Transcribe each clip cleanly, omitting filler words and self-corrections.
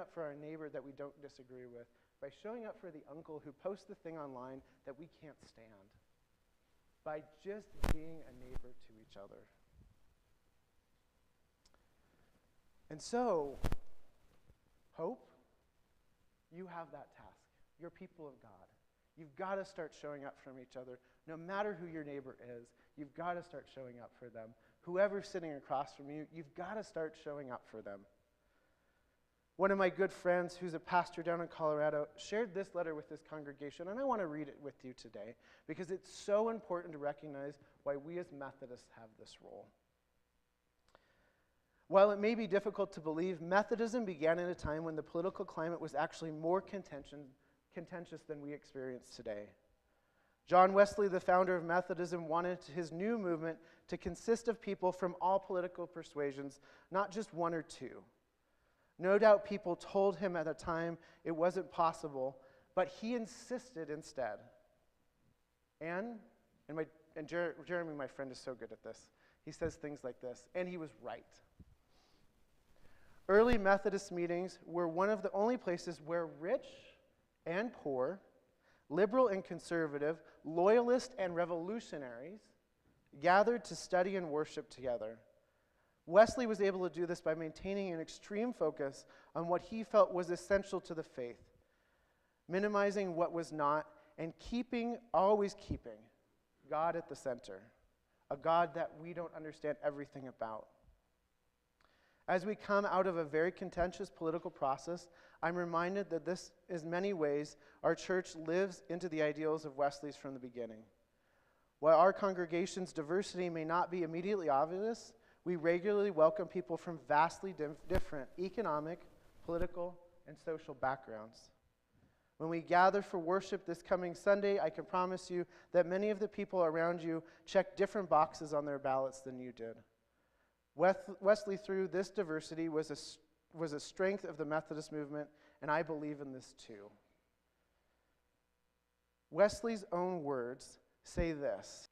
up for our neighbor that we don't disagree with, by showing up for the uncle who posts the thing online that we can't stand, by just being a neighbor to each other. And so, Hope, you have that task. You're people of God. You've got to start showing up for each other. No matter who your neighbor is, you've got to start showing up for them. Whoever's sitting across from you, you've got to start showing up for them. One of my good friends, who's a pastor down in Colorado, shared this letter with this congregation, and I want to read it with you today because it's so important to recognize why we as Methodists have this role. While it may be difficult to believe, Methodism began at a time when the political climate was actually more contentious than we experience today. John Wesley, the founder of Methodism, wanted his new movement to consist of people from all political persuasions, not just one or two. No doubt people told him at the time it wasn't possible, but he insisted instead. Jeremy, my friend, is so good at this. He says things like this, and he was right. Early Methodist meetings were one of the only places where rich and poor, liberal and conservative, loyalist and revolutionaries gathered to study and worship together. Wesley was able to do this by maintaining an extreme focus on what he felt was essential to the faith, minimizing what was not, and always keeping God at the center, a God that we don't understand everything about. As we come out of a very contentious political process, I'm reminded that this is many ways our church lives into the ideals of Wesley's from the beginning. While our congregation's diversity may not be immediately obvious, we regularly welcome people from vastly different economic, political, and social backgrounds. When we gather for worship this coming Sunday, I can promise you that many of the people around you check different boxes on their ballots than you did. Wesley, through this diversity, was a strength of the Methodist movement, and I believe in this too. Wesley's own words say this: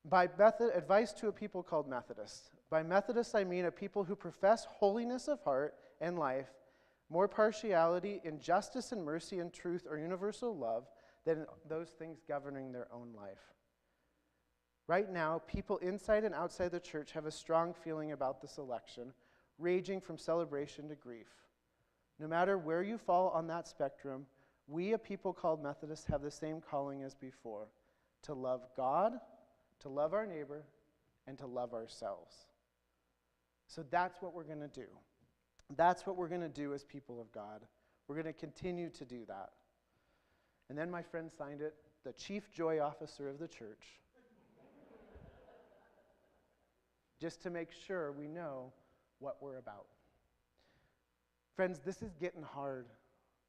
advice to a people called Methodists. By Methodists, I mean a people who profess holiness of heart and life, more partiality in justice and mercy and truth or universal love than those things governing their own life. Right now, people inside and outside the church have a strong feeling about this election, ranging from celebration to grief. No matter where you fall on that spectrum, we, a people called Methodists, have the same calling as before: to love God, to love our neighbor, and to love ourselves. So that's what we're going to do. That's what we're going to do as people of God. We're going to continue to do that. And then my friend signed it, the chief joy officer of the church, just to make sure we know what we're about. Friends, this is getting hard.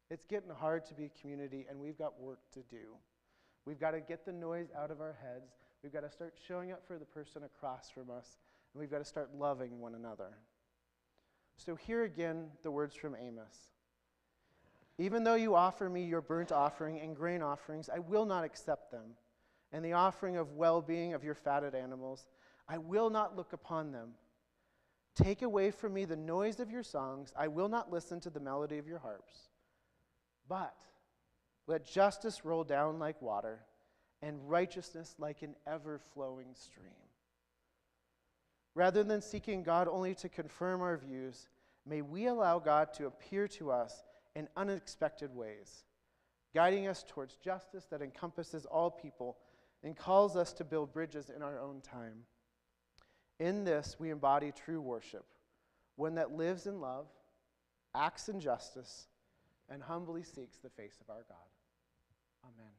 It's getting hard to be a community, and we've got work to do. We've got to get the noise out of our heads. We've got to start showing up for the person across from us, and we've got to start loving one another. So here again, the words from Amos. Even though you offer me your burnt offering and grain offerings, I will not accept them. And the offering of well-being of your fatted animals, I will not look upon them. Take away from me the noise of your songs. I will not listen to the melody of your harps. But let justice roll down like water, and righteousness like an ever-flowing stream. Rather than seeking God only to confirm our views, may we allow God to appear to us in unexpected ways, guiding us towards justice that encompasses all people and calls us to build bridges in our own time. In this, we embody true worship, one that lives in love, acts in justice, and humbly seeks the face of our God. Amen.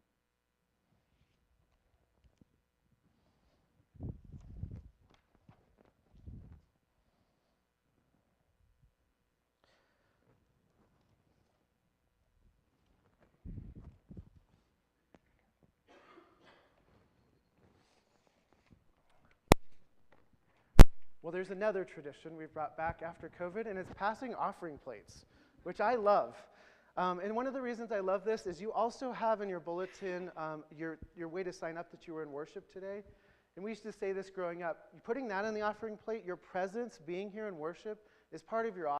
Well, there's another tradition we've brought back after COVID, and it's passing offering plates, which I love. And one of the reasons I love this is you also have in your bulletin your way to sign up that you were in worship today. And we used to say this growing up. Putting that on the offering plate, your presence, being here in worship, is part of your offering.